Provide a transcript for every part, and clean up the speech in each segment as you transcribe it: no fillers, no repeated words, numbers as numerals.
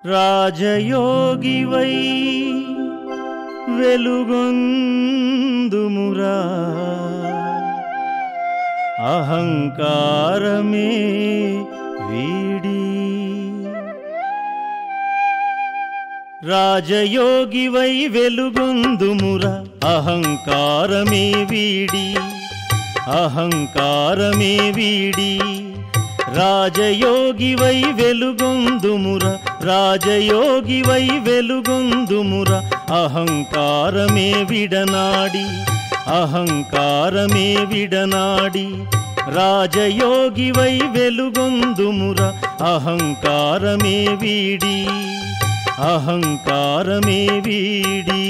రాజయోగివై వెలుగొందుమురా అహంకారమే వీడి రాజయోగివై వెలుగొందుమురా అహంకారమే వీడి అహంకారమే వీడి రాజయోగివై వెలుగొందుమురా రాజయోగివై వెలుగొందుమురా అహంకారమే విడనాడి అహంకారమే విడనాడి రాజయోగివై వెలుగొందుమురా అహంకారమే వీడి అహంకారమే వీడి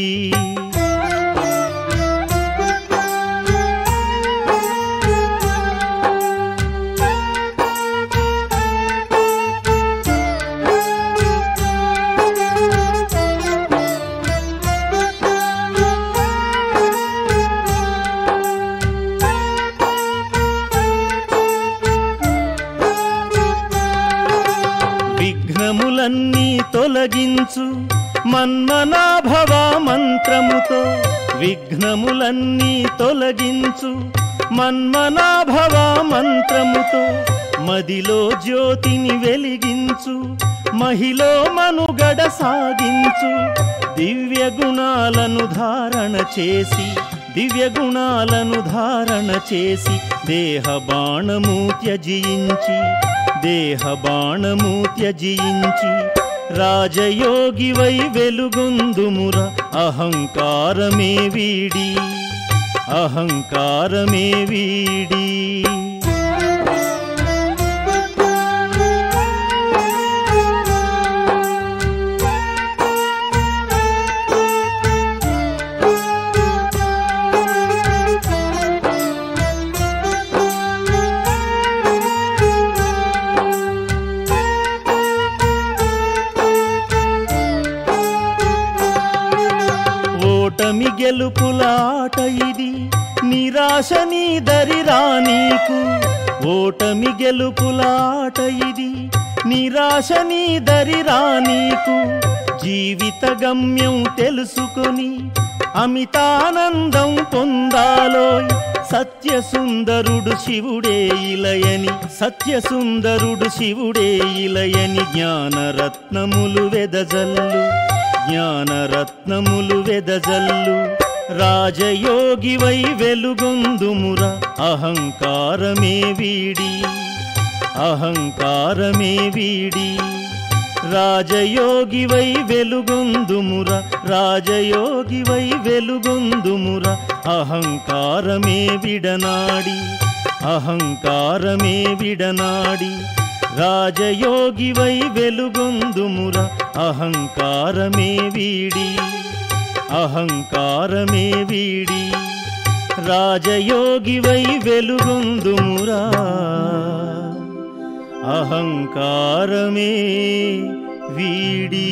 విఘ్నములన్నీ తొలగించు మన్మనాభవ మంత్రముతో విఘ్నములన్నీ తొలగించు మన్మనాభవ మంత్రముతో మదిలో జ్యోతిని వెలిగించు మహిలో మనుగడ సాగించు దివ్య గుణాలను ధారణ చేసి దివ్య గుణాలను ధారణ చేసి దేహ బాణము త్యజించి దేహ బాణము త్యజించి రాజయోగివై వెలుగొందుమురా అహంకారమే వీడి అహంకారమే వీడి ఓటమి గెలుపుల ఆట ఇది నిరాశ నీ దరిరా నీకు ఓటమి గెలుపుల ఆట ఇది నిరాశ నీ దరిరా నీకు జీవిత గమ్యం తెలుసుకొని అమితానందం పొందాలోయ్ సత్యసుందరుడు శివుడే ఇలయని సత్యసుందరుడు శివుడే ఇలయని జ్ఞానరత్నములు వెదజల్లు జ్ఞానరత్నములు వెదజల్లు రాజయోగివై వెలుగొందుమురా అహంకారమే వీడి అహంకారమే వీడి రాజయోగివై వెలుగొందుమురా రాజయోగివై వెలుగొందుమురా అహంకారమే విడనాడి అహంకారమే విడనాడి రాజయోగివై వెలుగొందుమురా అహంకారమే వీడి అహంకారమే వీడి రాజయోగివై వెలుగొందుమురా అహంకారమే వీడి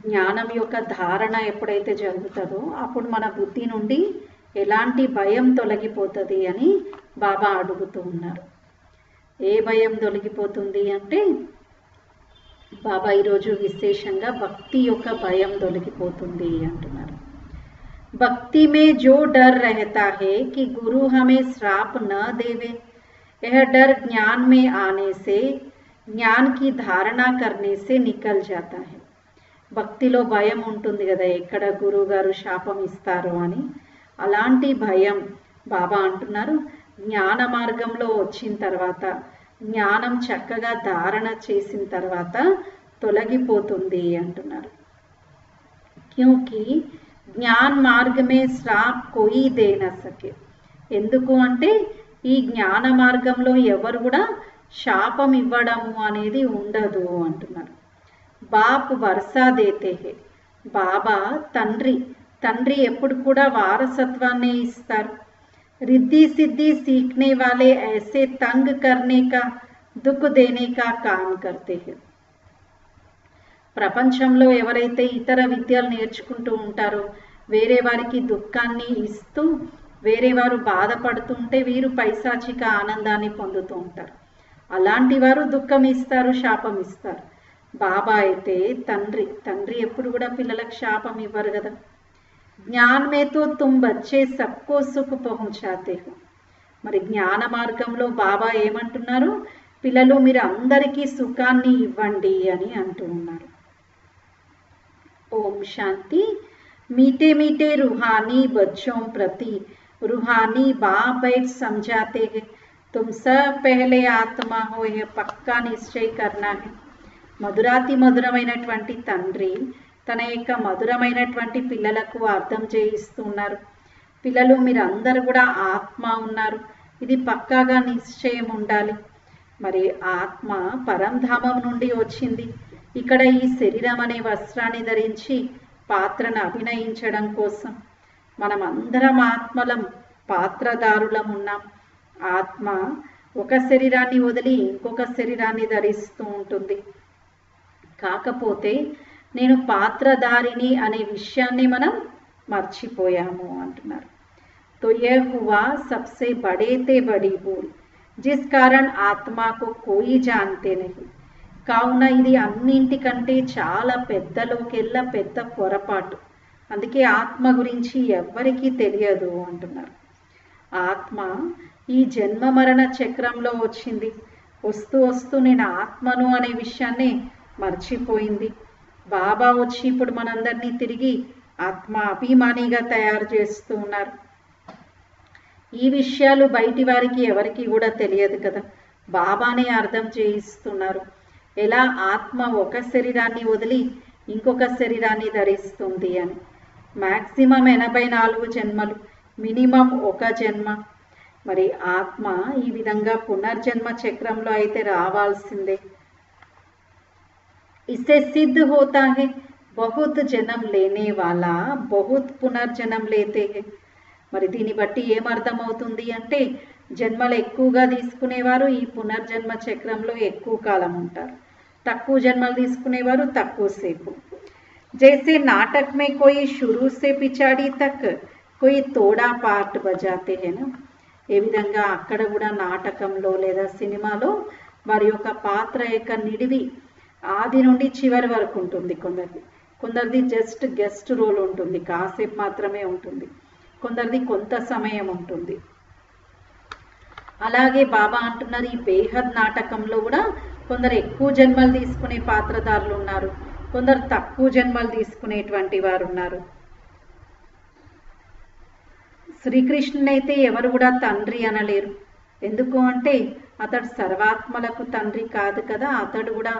జ్ఞానం యొక్క ధారణ ఎప్పుడైతే జరుగుతుందో అప్పుడు మన బుద్ధి నుండి ఎలాంటి భయం తొలగిపోతుంది అని బాబా అడుగుతూ ఉన్నారు. ఏ భయం తొలగిపోతుంది అంటే బాబా ఈరోజు విశేషంగా భక్తి యొక్క భయం తొలగిపోతుంది అంటున్నారు. भक्ति में जो डर रहता है कि गुरु हमें श्राप न देवे, यह डर ज्ञान में आने से, ज्ञान की धारणा करने से निकल जाता है. భక్తిలో భయం ఉంటుంది కదా, ఎక్కడ గురువు గారు శాపం ఇస్తారో అని. అలాంటి భయం బాబా అంటున్నారు జ్ఞాన మార్గంలో వచ్చిన తర్వాత, జ్ఞానం చక్కగా ధారణ చేసిన తర్వాత తొలగిపోతుంది అంటున్నారు. క్యూంకి జ్ఞాన్ మార్గమే శ్రాప్ కోయి దే నా సకే. ఎందుకు అంటే ఈ జ్ఞాన మార్గంలో ఎవరు కూడా శాపం ఇవ్వడము అనేది ఉండదు అంటున్నారు. బాప్ వర్షా దేతే హే, బాబా తండ్రి ఎప్పుడు కూడా వారసత్వాన్ని ఇస్తారు. रिद्धि सिद्धि सीखने वाले ऐसे तंग करने का दुख देने का काम करते हैं. ప్రపంచంలో ఎవరైతే ఇతర విద్యలు నేర్చుకుంటూ ఉంటారో వేరే వారికి దుఃఖాన్ని ఇస్తూ వేరే వారు బాధపడుతుంటే వీరు పైశాచిక ఆనందాన్ని పొందుతూ ఉంటారు. అలాంటి వారు దుఃఖం ఇస్తారు, శాపం ఇస్తారు. బాబా అయితే తండ్రి ఎప్పుడు కూడా పిల్లలకు శాపం ఇవ్వరు కదా. జ్ఞాన్ మే తో తుమ్ బచ్చే సబ్కో సుఖ పహుంచాతే హో. మరి జ్ఞాన మార్గంలో బాబా ఏమంటున్నారు, పిల్లలు మీరు అందరికీ సుఖాన్ని ఇవ్వండి అని అంటూ ఉన్నారు. ओम शांति. मीठे मीठे रूहानी बच्चों प्रति रूहानी बाप बैठ समझाते हैं, तुम सब पहले आत्मा हो, यह पक्का निश्चय करना है. మధురాతి మధురమైనటువంటి తండ్రి తన యొక్క మధురమైనటువంటి పిల్లలకు అర్థం చేయిస్తున్నారు. పిల్లలు మీరు అందరూ కూడా ఆత్మ ఉన్నారు, ఇది పక్కాగా నిశ్చయం ఉండాలి. మరి ఆత్మ పరంధామం నుండి వచ్చింది. ఇక్కడ ఈ శరీరం అనే వస్త్రాన్ని ధరించి పాత్రను అభినయించడం కోసం మనం అందరం ఆత్మలం, పాత్రదారులం ఉన్నాం. ఆత్మ ఒక శరీరాన్ని వదిలి ఇంకొక శరీరాన్ని ధరిస్తూ ఉంటుంది. కాకపోతే నేను పాత్రధారిని అనే విషయాన్ని మనం మర్చిపోయాము అంటున్నారు. तो यह हुआ सबसे बड़े ते बड़ी भूल, जिस कारण आत्मा को कोई जानते नहीं. కావున ఇది అన్నింటికంటే చాలా పెద్దలోకెల్లా పెద్ద పొరపాటు. అందుకే ఆత్మ గురించి ఎవ్వరికీ తెలియదు అంటున్నారు. ఆత్మ ఈ జన్మ మరణ చక్రంలో వచ్చింది. వస్తూ వస్తూ నేను ఆత్మను అనే విషయాన్ని మర్చిపోయింది. బాబా వచ్చి ఇప్పుడు మనందరినీ తిరిగి ఆత్మ అభిమానిగా తయారు చేస్తూ ఉన్నారు. ఈ విషయాలు బయటి వారికి ఎవరికి కూడా తెలియదు కదా. బాబానే అర్థం చేయిస్తున్నారు ఎలా ఆత్మ ఒక శరీరాన్ని వదిలి ఇంకొక శరీరాన్ని ధరిస్తుంది అని. మ్యాక్సిమం 84 జన్మలు, మినిమం ఒక జన్మ. మరి ఆత్మ ఈ విధంగా పునర్జన్మ చక్రంలో అయితే రావాల్సిందే. इससे सिद्ध होता है बहुत जन्म लेने वाला बहुत పునర్జన్మ లేతే హే. మరి దీన్ని బట్టి ఏమర్థమవుతుంది అంటే జన్మలు ఎక్కువగా తీసుకునేవారు ఈ పునర్జన్మ చక్రంలో ఎక్కువ కాలం ఉంటారు, తక్కువ జన్మలు తీసుకునేవారు తక్కువ సేపు. जैसे नाटक में कोई शुरू से पिछाड़ी तक कोई तोड़ा पार्ट बजाते हैं ना, ఏ విధంగా అక్కడ కూడా నాటకంలో లేదా సినిమాలో వారి యొక్క పాత్ర యొక్క నిడివి ఆది నుండి చివరి వరకు ఉంటుంది. కొందరిది జస్ట్ గెస్ట్ రోల్ ఉంటుంది, కాసేపు మాత్రమే ఉంటుంది. కొందరిది కొంత సమయం ఉంటుంది. అలాగే బాబా అంటున్నారు ఈ బేహద్ నాటకంలో కూడా కొందరు ఎక్కువ జన్మలు తీసుకునే పాత్రధారులు ఉన్నారు, కొందరు తక్కువ జన్మలు తీసుకునేటువంటి వారు ఉన్నారు. శ్రీకృష్ణుని అయితే ఎవరు కూడా తండ్రి అనలేరు. ఎందుకు అంటే అతడు సర్వాత్మలకు తండ్రి కాదు కదా. అతడు కూడా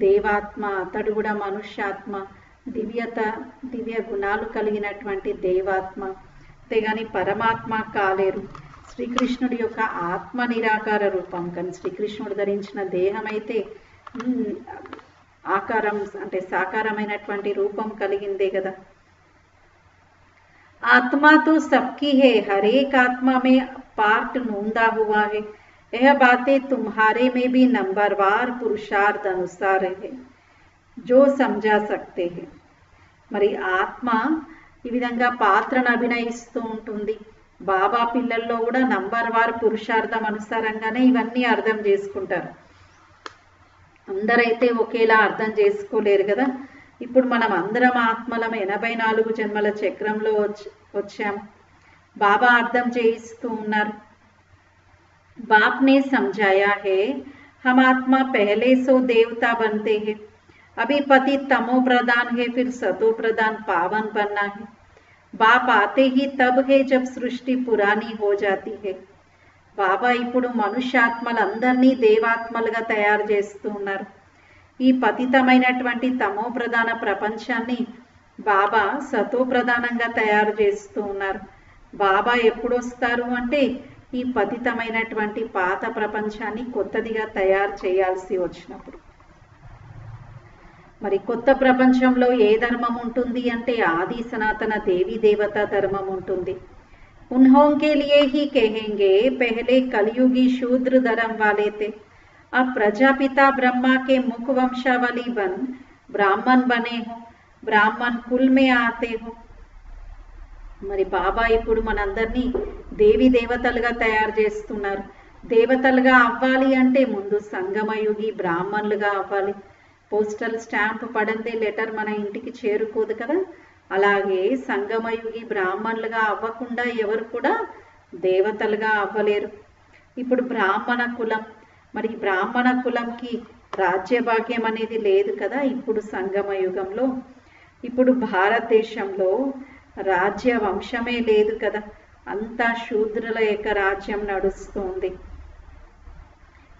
దేవాత్మ, అతడు కూడా మనుష్యాత్మ, దివ్య గుణాలు కలిగినటువంటి దేవాత్మ. అంతేగాని పరమాత్మ కాలేరు. శ్రీకృష్ణుడి యొక్క ఆత్మ నిరాకార రూపం, కానీ శ్రీకృష్ణుడు ధరించిన దేహం అయితే ఆకారం అంటే సాకారమైనటువంటి రూపం కలిగిందే కదా. आत्मा तो सबकी है, हर एक आत्मा में पार्ट नूंदा हुआ है. यह बातें तुम्हारे में भी नंबरवार पुरुषार्थ अनुसार है जो समझा सकते हैं. మరి ఆత్మ ఈ విధంగా పాత్రను అభినయిస్తూ ఉంటుంది. బాబా పిల్లల్లో కూడా నంబర్ వారు పురుషార్థం అనుసారంగానే ఇవన్నీ అర్థం చేసుకుంటారు. అందరైతే ఒకేలా అర్థం చేసుకోలేరు కదా. ఇప్పుడు మనం అందరం ఆత్మలం 84 జన్మల చక్రంలో వచ్చాం. బాబా అర్థం చేయిస్తూ ఉన్నారు. बाप ने समझाया है हम आत्मा पहले सो देवता बनते हैं, अभी पति तमो प्रधान है, फिर सतो प्रधान पावन बनना है. बाप आते ही तब है जब सृष्टि पुरानी हो जाती है. బాబా ఇప్పుడు మనుష్యాత్మలందరినీ దేవాత్మలుగా తయారు చేస్తూ ఉన్నారు. ఈ పతితమైనటువంటి తమో ప్రధాన ప్రపంచాన్ని బాబా సతో ప్రధానంగా తయారు చేస్తూ ఉన్నారు. బాబా ఎప్పుడు వస్తారు అంటే ఈ పతితమైనటువంటి పాత ప్రపంచాన్ని కొత్తదిగా తయారు చేయాల్సి వచ్చినప్పుడు. మరి కొత్త ప్రపంచంలో ఏ ధర్మం ఉంటుంది అంటే ఆది సనాతన దేవీ దేవత ధర్మం ఉంటుంది. उन्हों के लिए ही कहेंगे पहले कलयुगी शूद्र धर्म वाले थे, अब प्रजापिता ब्रह्मा के मुख वंशावली बन ब्राह्मण बने हो, ब्राह्मण कुल में आते हो. మరి బాబా ఇప్పుడు మనందరినీ దేవి దేవతలుగా తయారు చేస్తున్నారు. దేవతలుగా అవ్వాలి అంటే ముందు సంగమయుగి బ్రాహ్మణులుగా అవ్వాలి. పోస్టల్ స్టాంప్ పడందే లెటర్ మన ఇంటికి చేరుకోదు కదా. అలాగే సంగమయుగి బ్రాహ్మణులుగా అవ్వకుండా ఎవరు కూడా దేవతలుగా అవ్వలేరు. ఇప్పుడు బ్రాహ్మణ కులం, మరి బ్రాహ్మణ కులంకి రాజ్యభాగ్యం అనేది లేదు కదా ఇప్పుడు సంగమయుగంలో. ఇప్పుడు భారతదేశంలో రాజ్య వంశమే లేదు కదా, అంతా శూద్రుల యొక్క రాజ్యం నడుస్తుంది.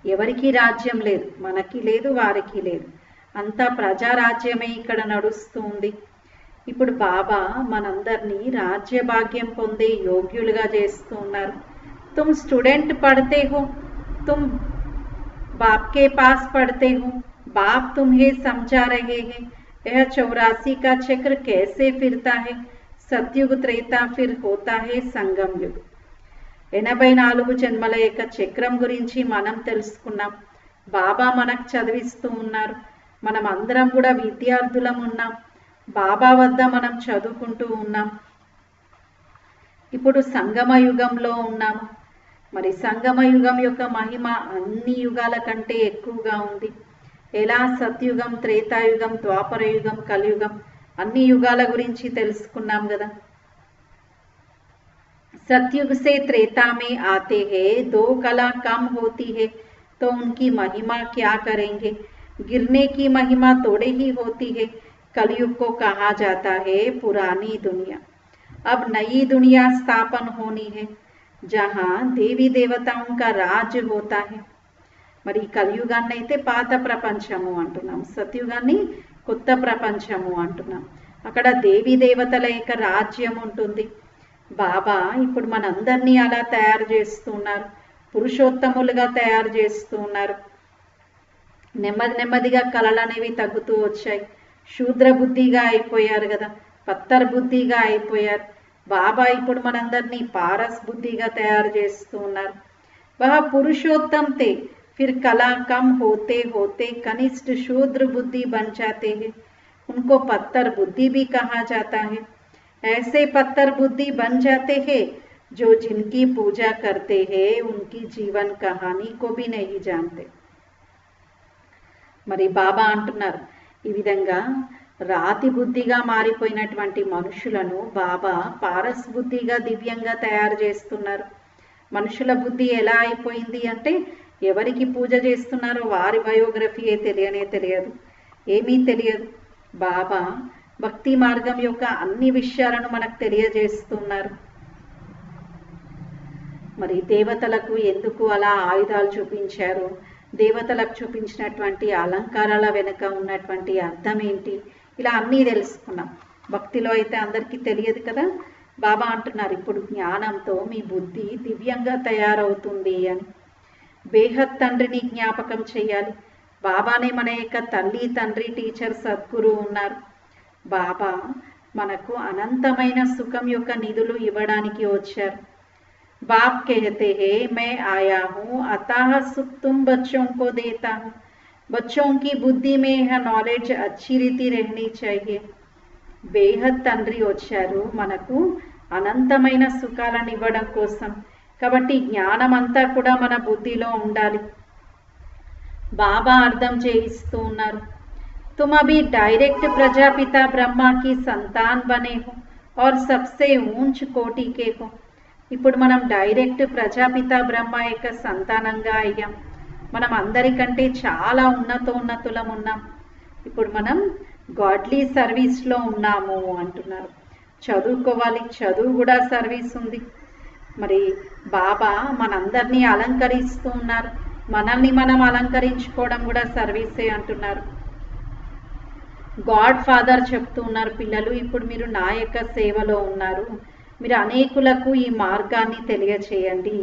ఎవరికి రాజ్యం లేదు, మనకి లేదు, వారికి లేదు, అంతా ప్రజారాజ్యమే ఇక్కడ నడుస్తుంది. ఇప్పుడు బాబా మనందరినీ రాజ్య భాగ్యం పొందే యోగ్యులుగా చేస్తూ ఉన్నారు. तुम स्टूडेंट पढ़ते हो, तुम बाप के पास पढ़ते हो, बाप तुम्हें समझा रहे हैं यह 84 का चक्र कैसे फिरता है. सतयुग त्रेता फिर होता है संगम युग. 84 జన్మల యొక్క చక్రం గురించి మనం తెలుసుకున్నాం. బాబా మనకు చదివిస్తూ ఉన్నారు. మనం అందరం కూడా విద్యార్థులం ఉన్నాం. బాబా వద్ద మనం చదువుకుంటూ ఉన్నాం. ఇప్పుడు సంగమ యుగంలో ఉన్నాము. మరి సంగమ యుగం యొక్క మహిమ అన్ని యుగాల కంటే ఎక్కువగా ఉంది. ఎలా సత్యుగం, త్రేతాయుగం, ద్వాపర యుగం, కలియుగం అన్ని యుగాల గురించి తెలుసుకున్నాం కదా. सतयुग से त्रेता में आते हैं, 2 कला कम होती है तो उनकी महिमा क्या करेंगे. गिरने की महिमा थोड़ी ही होती है. कलयुग को कहा जाता है पुरानी दुनिया. अब नई दुनिया स्थापन होनी है जहाँ देवी देवताओं का राज होता है. మరి కలియుగాన్ని అయితే పాత ప్రపంచము అంటున్నాం, సత్యుగాన్ని కొత్త ప్రపంచము అంటున్నాం. అక్కడ దేవీ దేవతల యొక్క రాజ్యం ఉంటుంది. బాబా ఇప్పుడు మనందరినీ అలా తయారు చేస్తున్నారు, పురుషోత్తములుగా తయారు చేస్తున్నారు. నెమ్మది నెమ్మదిగా కళలు అనేవి తగ్గుతూ వచ్చాయి. శూద్ర బుద్ధిగా అయిపోయారు కదా, పత్తర్ బుద్ధిగా అయిపోయారు. బాబా ఇప్పుడు మనందరినీ పారస్ బుద్ధిగా తయారు చేస్తూ ఉన్నారు. వహ పురుషోత్తం తే फिर कला कम होते होते कनिष्ठ शूद्र बुद्धि बन जाते हैं. उनको पत्थर बुद्धि भी कहा जाता है. ऐसे पत्थर बुद्धि बन जाते हैं जो जिनकी पूजा करते हैं उनकी जीवन कहानी को भी नहीं जानते. మరి బాబా అంటున్నారు ఈ విధంగా రాతి బుద్ధిగా మారిపోయినటువంటి మనుషులను బాబా పారస్ బుద్ధిగా దివ్యంగా తయారు చేస్తున్నారు. మనుషుల బుద్ధి ఎలా అయిపోయింది అంటే ఎవరికి పూజ చేస్తున్నారో వారి బయోగ్రఫీయే తెలియదు, ఏమీ తెలియదు. బాబా భక్తి మార్గం యొక్క అన్ని విషయాలను మనకు తెలియజేస్తున్నారు. మరి దేవతలకు ఎందుకు అలా ఆయుధాలు చూపించారు, దేవతలకు చూపించినటువంటి అలంకారాల వెనుక ఉన్నటువంటి అర్థం ఏంటి, ఇలా అన్నీ తెలుసుకున్నాం. భక్తిలో అయితే అందరికీ తెలియదు కదా. బాబా అంటున్నారు ఇప్పుడు జ్ఞానంతో మీ బుద్ధి దివ్యంగా తయారవుతుంది అని. బేహద్ తండ్రిని జ్ఞాపకం చేయాలి. బాబానే మన యొక్క తల్లి, తండ్రి, టీచర్, సద్గురు ఉన్నారు. బాబా మనకు అనంతమైన సుఖం యొక్క నిధులు ఇవ్వడానికి వచ్చారు. బాప్ कहते हैं मैं आया हूँ अतः सुख तुम बच्चों को देता हूँ. बच्चों की बुद्धि में यह नॉलेज अच्छी रीति रहनी चाहिए. బేహద్ తండ్రి వచ్చారు మనకు అనంతమైన సుఖాలను ఇవ్వడం కోసం. కాబట్టి జ్ఞానం అంతా కూడా మన బుద్ధిలో ఉండాలి. బాబా అర్థం చేయిస్తూ ఉన్నారు, तुम अभी डायरेक्ट प्रजापिता ब्रह्मा की संतान बने हो और सबसे ऊंच कोटि के हो. ఇప్పుడు మనం డైరెక్ట్ ప్రజాపిత బ్రహ్మ యొక్క సంతానంగా అయ్యాం. మనం అందరికంటే చాలా ఉన్నతులం ఉన్నాం. ఇప్పుడు మనం గాడ్లీ సర్వీస్లో ఉన్నాము అంటున్నారు. చదువుకోవాలి, చదువు కూడా సర్వీస్ ఉంది. మరి బాబా మనందరినీ అలంకరిస్తూ ఉన్నారు, మనల్ని మనం అలంకరించుకోవడం కూడా సర్వీసే అంటున్నారు. గాడ్ ఫాదర్ చెప్తూ ఉన్నారు, పిల్లలు ఇప్పుడు మీరు నా యొక్క సేవలో ఉన్నారు, మీరు అనేకులకు ఈ మార్గాన్ని తెలియచేయండి,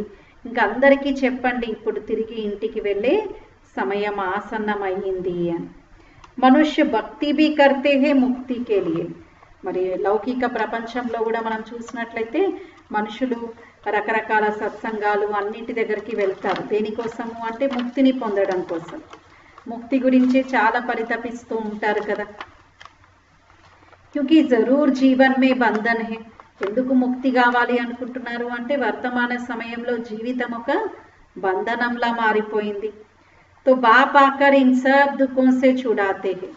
ఇంకా అందరికీ చెప్పండి ఇప్పుడు తిరిగి ఇంటికి వెళ్ళే సమయం ఆసన్నమయ్యింది అని. మనుష్య భక్తి భీ కర్తే హే ముక్తి కే లియే. మరి లౌకిక ప్రపంచంలో కూడా మనం చూసినట్లయితే మనుషులు రకరకాల సత్సంగాలు అన్నింటి దగ్గరికి వెళ్తారు. దేనికోసము అంటే ముక్తిని పొందడం కోసం. ముక్తి గురించి చాలా పరితపిస్తూ ఉంటారు కదా. క్యూంకీ జరూర్ జీవన్ మే బంధన్ హే. ఎందుకు ముక్తి కావాలి అనుకుంటున్నారు అంటే వర్తమాన సమయంలో జీవితం ఒక బంధనంలా మారిపోయింది. తో బాప్ ఆకర్ ఇన్ సబ్ దుఃఖం సే చుడాతే హే.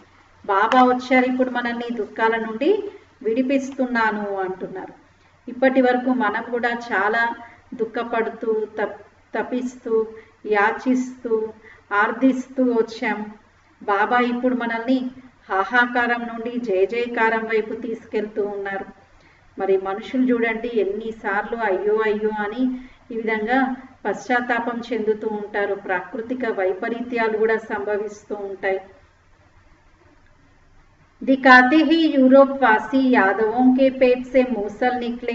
బాబా వచ్చారు, ఇప్పుడు మనల్ని దుఃఖాల నుండి విడిపిస్తున్నాను అంటున్నారు. ఇప్పటి వరకు మనం కూడా చాలా దుఃఖపడుతూ తపిస్తూ యాచిస్తూ ఆర్దిస్తూ వచ్చాం. బాబా ఇప్పుడు మనల్ని హాహాకారం నుండి జయ జయకారం వైపు తీసుకెళ్తూ ఉన్నారు. మరి మనుషులు చూడండి ఎన్నిసార్లు అయ్యో అయ్యో అని ఈ విధంగా పశ్చాత్తాపం చెందుతూ ఉంటారు. ప్రాకృతిక వైపరీత్యాలు కూడా సంభవిస్తూ ఉంటాయి. दिखाते ही यूरोपवासी यादवों के पेट से मूसल निकले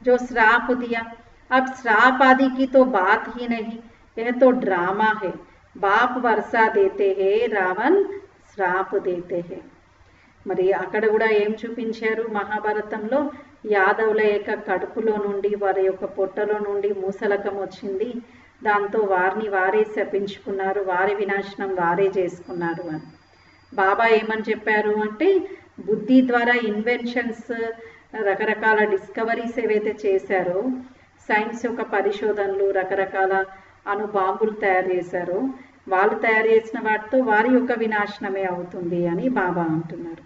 जो श्राप दिया. अब श्राप आदि की तो बात ही नहीं, यह तो ड्रामा है. बाप वर्षा देते हैं, रावण श्राप देते हैं. మరి అక్కడ కూడా ఏం చూపించారు మహాభారతంలో, యాదవుల యొక్క కడుపులో నుండి వారి యొక్క పొట్టలో నుండి మూసలకం వచ్చింది, దాంతో వారిని వారే శపించుకున్నారు, వారి వినాశనం వారే చేసుకున్నారు అని. బాబా ఏమని చెప్పారు అంటే బుద్ధి ద్వారా ఇన్వెన్షన్స్ రకరకాల డిస్కవరీస్ ఏవైతే చేశారో, సైన్స్ యొక్క పరిశోధనలు, రకరకాల అణుబాంబులు తయారు చేశారో, వాళ్ళు తయారు చేసిన వాటితో వారి యొక్క వినాశనమే అవుతుంది అని బాబా అంటున్నారు.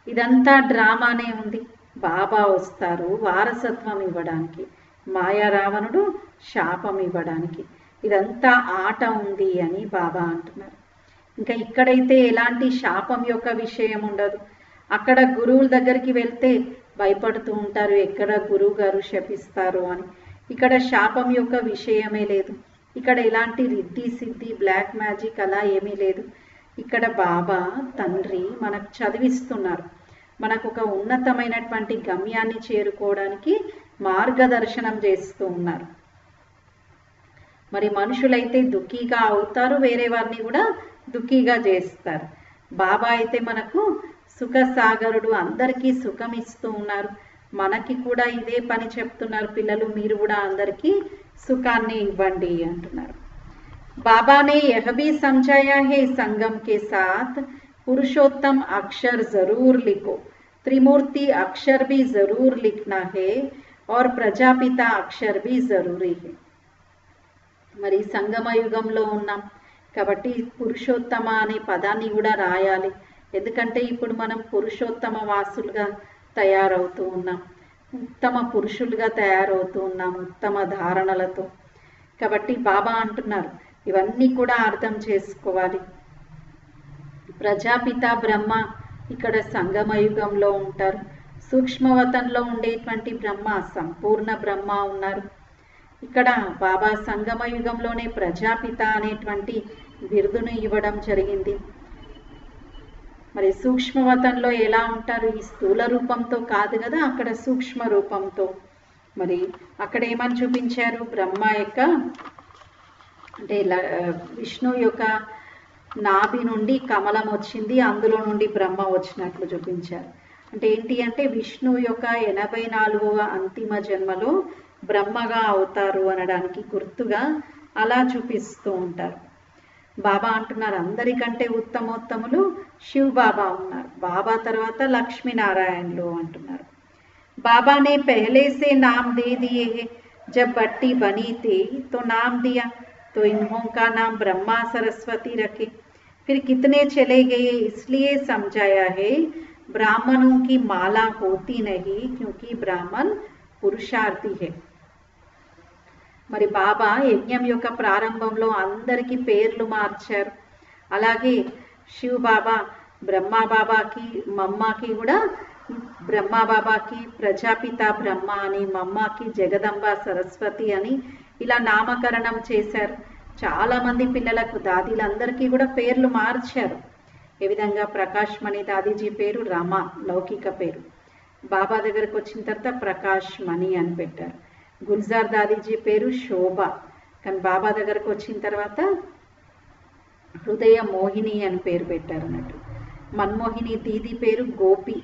ఇదంతా డ్రామానే ఉంది. బాబా వస్తారు వారసత్వం ఇవ్వడానికి, మాయా రావణుడు శాపం ఇవ్వడానికి. ఇదంతా ఆట ఉంది అని బాబా అంటున్నారు. ఇంకా ఇక్కడైతే ఎలాంటి శాపం యొక్క విషయం ఉండదు. అక్కడ గురువుల దగ్గరికి వెళ్తే భయపడుతూ ఉంటారు, ఎక్కడ గురువు గారు శపిస్తారు అని. ఇక్కడ శాపం యొక్క విషయమే లేదు. ఇక్కడ ఎలాంటి రిద్ధి సిద్ధి బ్లాక్ మ్యాజిక్ అలా ఏమీ లేదు. ఇక్కడ బాబా తండ్రి మనకు చదివిస్తున్నారు, మనకు ఒక ఉన్నతమైనటువంటి గమ్యాన్ని చేరుకోవడానికి మార్గదర్శనం చేస్తూ ఉన్నారు. మరి మనుషులైతే దుఃఖీగా అవుతారు, వేరే వారిని కూడా దుఃఖీగా చేస్తారు. బాబా అయితే మనకు సుఖ సాగరుడు, అందరికీ సుఖం ఇస్తూ ఉన్నారు. మనకి కూడా ఇదే పని చెప్తున్నారు, పిల్లలు మీరు కూడా అందరికీ సుఖాన్ని ఇవ్వండి అంటున్నారు. బాబానే యహ్ భీ సమझाया है संगम के साथ पुरुषोत्तम अक्षर जरूर लिखो, त्रिमूर्ति अक्षर भी जरूर लिखना है और प्रजापिता अक्षर भी जरूरी है. మరి సంగమ యుగంలో ఉన్నాం కాబట్టి పురుషోత్తమ అనే పదాన్ని కూడా రాయాలి. ఎందుకంటే ఇప్పుడు మనం పురుషోత్తమ వాసులుగా తయారవుతూ ఉన్నాం, ఉత్తమ పురుషులుగా తయారవుతూ ఉన్నాం ఉత్తమ ధారణలతో. కాబట్టి బాబా అంటున్నారు ఇవన్నీ కూడా అర్థం చేసుకోవాలి. ప్రజాపిత బ్రహ్మ ఇక్కడ సంగమ యుగంలో ఉంటారు. సూక్ష్మవతంలో ఉండేటువంటి బ్రహ్మ సంపూర్ణ బ్రహ్మ ఉన్నారు. ఇక్కడ బాబా సంగమ యుగంలోనే ప్రజాపిత అనేటువంటి బిరుదును ఇవ్వడం జరిగింది. మరి సూక్ష్మవతంలో ఎలా ఉంటారు, ఈ స్థూల రూపంతో కాదు కదా, అక్కడ సూక్ష్మ రూపంతో. మరి అక్కడ ఏమని చూపించారు, బ్రహ్మ యొక్క అంటే విష్ణు యొక్క నాభి నుండి కమలం వచ్చింది, అందులో నుండి బ్రహ్మ వచ్చినట్లు చూపించారు. అంటే ఏంటి అంటే విష్ణు యొక్క 84వ అంతిమ జన్మలో బ్రహ్మగా అవుతారు అనడానికి గుర్తుగా అలా చూపిస్తూ ఉంటారు. బాబా అంటున్నారు అందరికంటే ఉత్తమోత్తములు శివ్ బాబా ఉన్నారు, బాబా తర్వాత లక్ష్మీనారాయణలు అంటున్నారు. बाबा ने पहले से नाम दे दिए हैं, जब बट्टी बनी थी तो नाम दिया, तो इन्हों का नाम ब्रह्मा सरस्वती रखे, फिर कितने चले गए इसलिए समझाया है ब्राह्मणों की माला होती नहीं क्योंकि ब्राह्मण पुरुषार्थी है. మరి బాబా యజ్ఞం యొక్క ప్రారంభంలో అందరికీ పేర్లు మార్చారు. అలాగే శివ్ బాబా బ్రహ్మా బాబాకి మమ్మాకి కూడా బ్రహ్మా బాబాకి ప్రజాపిత బ్రహ్మ అని, మమ్మాకి జగదంబ సరస్వతి అని ఇలా నామకరణం చేశారు. చాలా మంది పిల్లలకు దాదీలందరికీ కూడా పేర్లు మార్చారు. ఏ విధంగా ప్రకాష్ మణి దాదీజీ పేరు రమ, లౌకిక పేరు. బాబా దగ్గరకు వచ్చిన తర్వాత ప్రకాష్ మణి అని పెట్టారు. గుల్జార్ దాదీజీ పేరు శోభ, కానీ బాబా దగ్గరకు వచ్చిన తర్వాత హృదయ మోహిని అని పేరు పెట్టారు అన్నట్టు. మన్మోహిని దీది పేరు గోపి,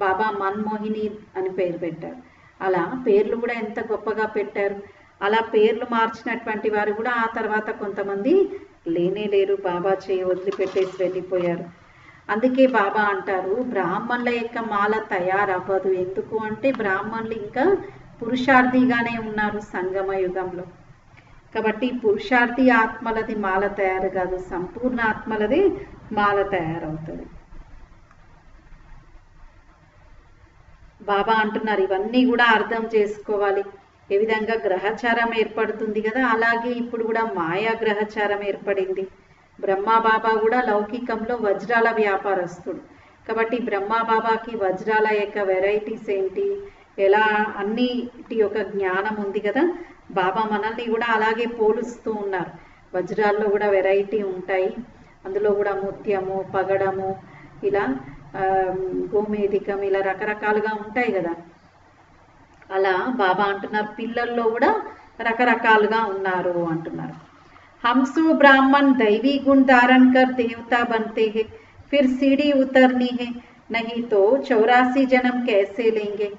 బాబా మన్మోహిని అని పేరు పెట్టారు. అలా పేర్లు కూడా ఎంత గొప్పగా పెట్టారు. అలా పేర్లు మార్చినటువంటి వారు కూడా ఆ తర్వాత కొంతమంది లేనే లేరు, బాబా చేయి వదిలిపెట్టేసి వెళ్ళిపోయారు. అందుకే బాబా అంటారు బ్రాహ్మణుల యొక్క మాల తయారవ్వదు. ఎందుకు అంటే బ్రాహ్మణులు ఇంకా పురుషార్థిగానే ఉన్నారు సంగమ యుగంలో. కాబట్టి పురుషార్థి ఆత్మలది మాల తయారు కాదు, సంపూర్ణ ఆత్మలది మాల తయారవుతుంది. బాబా అంటున్నారు ఇవన్నీ కూడా అర్థం చేసుకోవాలి. ఏ విధంగా గ్రహచారం ఏర్పడుతుంది కదా, అలాగే ఇప్పుడు కూడా మాయా గ్రహచారం ఏర్పడింది. బ్రహ్మా బాబా కూడా లౌకికంలో వజ్రాల వ్యాపారస్తుడు. కాబట్టి బ్రహ్మా బాబాకి వజ్రాల యొక్క వెరైటీస్ ఏంటి, ఎలా అన్నిటి యొక్క జ్ఞానం ఉంది కదా. బాబా మనల్ని కూడా అలాగే పోలుస్తూ ఉన్నారు. వజ్రాల్లో కూడా వెరైటీ ఉంటాయి, అందులో కూడా ముత్యము, పగడము, ఇలా గోమేధికం, ఇలా రకరకాలుగా ఉంటాయి కదా. అలా బాబా అంటున్నారు పిల్లల్లో కూడా రకరకాలుగా ఉన్నారు అంటున్నారు. హంసో బ్రాహ్మణ్ దైవీ గుణ ధారణ కర్ దేవతా बनते हैं, फिर सीढ़ी उतरनी है, नहीं तो 84 जन्म कैसे लेंगे.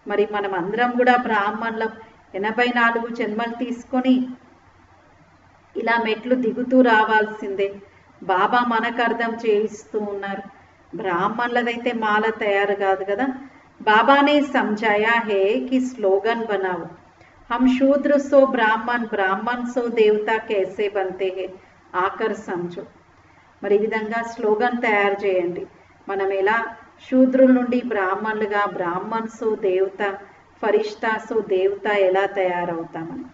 మరి మనం అందరం కూడా బ్రాహ్మణులం, 84 జన్మలు తీసుకొని ఇలా మెట్లు దిగుతూ రావాల్సిందే. బాబా మనకు అర్థం చేయిస్తూ ఉన్నారు. బ్రాహ్మణులదైతే మాల తయారు కాదు కదా. బాబానే समझाया है कि स्लोगन बनाओ, हम शूद्र सो ब्राह्मण, ब्राह्मण सो देवता कैसे बनते हैं, आकर समझो. మరి ఈ విధంగా స్లోగన్ తయారు చేయండి. మనం ఎలా శూద్రుల నుండి బ్రాహ్మణులుగా, బ్రాహ్మణ్ సో దేవత, ఫరిష్తా సో దేవత ఎలా తయారవుతామని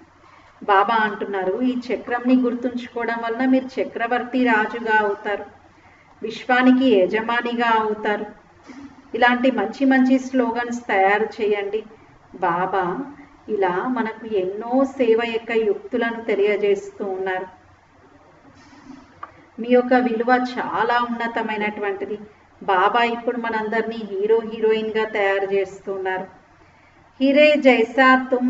బాబా అంటున్నారు. ఈ చక్రంని గుర్తుంచుకోవడం వలన మీరు చక్రవర్తి రాజుగా అవుతారు, విశ్వానికి యజమానిగా అవుతారు. ఇలాంటి మంచి మంచి స్లోగన్స్ తయారు చేయండి. బాబా ఇలా మనకు ఎన్నో సేవ యొక్క యుక్తులను తెలియజేస్తూ ఉన్నారు. మీ యొక్క విలువ చాలా ఉన్నతమైనటువంటిది. బాబా ఇప్పుడు మనందరినీ హీరో హీరోయిన్ గా తయారు చేస్తున్నారు. हीरे जैसा तुम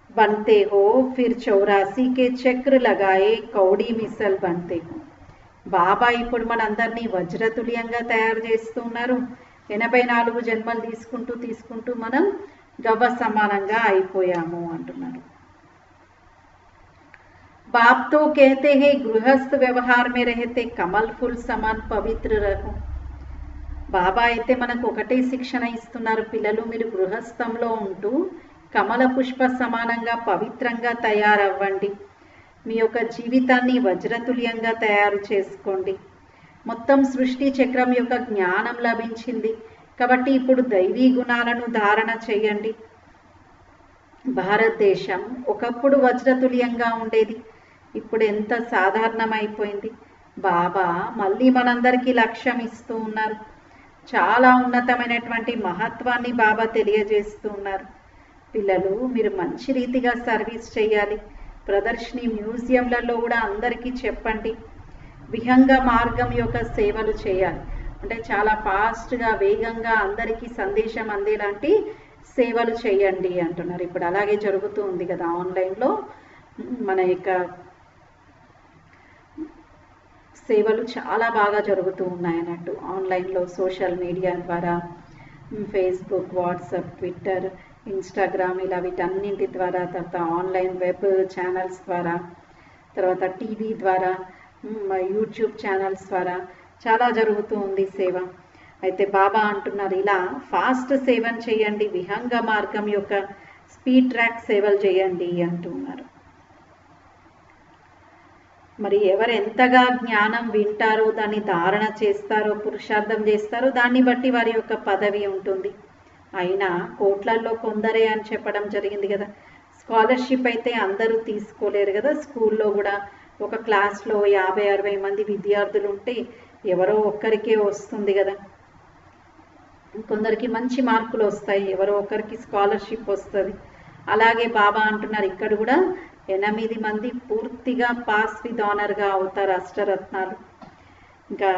बनते हो, फिर 84 के चक्र लगाए कौड़ी मिसल बनते हो. బాబా ఇప్పుడు మనందరినీ వజ్రతుల్యంగా తయారు చేస్తున్నారు. 84 జన్మలు తీసుకుంటూ మనం గవ్వ సమానంగా అయిపోయాము అంటున్నారు. बाप तो कहते हैं गृहस्थ व्यवहार में रहते कमल फूल समान पवित्र रहो. బాబా అయితే మనకు ఒకటే శిక్షణ ఇస్తున్నారు, పిల్లలు మీరు గృహస్థంలో ఉంటూ కమల పుష్ప సమానంగా పవిత్రంగా తయారవ్వండి. మీ యొక్క జీవితాన్ని వజ్రతుల్యంగా తయారు చేసుకోండి. మొత్తం సృష్టి చక్రం యొక్క జ్ఞానం లభించింది కాబట్టి ఇప్పుడు దైవీ గుణాలను ధారణ చేయండి. భారతదేశం ఒకప్పుడు వజ్రతుల్యంగా ఉండేది, ఇప్పుడు ఎంత సాధారణమైపోయింది. బాబా మళ్ళీ మనందరికీ లక్ష్యం ఇస్తూ ఉన్నారు. చాలా ఉన్నతమైనటువంటి మహత్వాన్ని బాబా తెలియజేస్తూ ఉన్నారు. పిల్లలు మీరు మంచి రీతిగా సర్వీస్ చేయాలి. ప్రదర్శని మ్యూజియంలలో కూడా అందరికీ చెప్పండి. విహంగ మార్గం యొక్క సేవలు చేయాలి. అంటే చాలా ఫాస్ట్గా, వేగంగా అందరికీ సందేశం అందేలాంటి సేవలు చేయండి అంటున్నారు. ఇప్పుడు అలాగే జరుగుతూ ఉంది కదా, ఆన్లైన్లో మన యొక్క సేవలు చాలా బాగా జరుగుతూ ఉన్నాయి అన్నట్టు. ఆన్లైన్లో సోషల్ మీడియా ద్వారా, ఫేస్బుక్, వాట్సాప్, ట్విట్టర్, ఇన్స్టాగ్రామ్ ఇలా వీటన్నింటి ద్వారా, తర్వాత ఆన్లైన్ వెబ్ ఛానల్స్ ద్వారా తర్వాత టీవీ ద్వారా, యూట్యూబ్ ఛానల్స్ ద్వారా చాలా జరుగుతూ ఉంది సేవ. అయితే బాబా అంటున్నారు, ఇలా ఫాస్ట్ సేవను చేయండి, విహంగ మార్గం యొక్క స్పీడ్ ట్రాక్ సేవలు చేయండి అంటున్నారు. మరి ఎవరు ఎంతగా జ్ఞానం వింటారో, దాన్ని ధారణ చేస్తారో, పురుషార్థం చేస్తారో, దాన్ని బట్టి వారి యొక్క పదవి ఉంటుంది. అయినా కోట్లల్లో కొందరే అని చెప్పడం జరిగింది కదా. స్కాలర్షిప్ అయితే అందరూ తీసుకోలేరు కదా. స్కూల్లో కూడా ఒక క్లాస్లో 50-60 మంది విద్యార్థులు ఉంటే ఎవరో ఒక్కరికే వస్తుంది కదా. కొందరికి మంచి మార్కులు వస్తాయి, ఎవరో ఒకరికి స్కాలర్షిప్ వస్తుంది. అలాగే బాబా అంటున్నారు, ఇక్కడ కూడా 8 మంది పూర్తిగా పాస్ విత్ ఆనర్గా అవుతారు, అష్టరత్నాలు. ఇంకా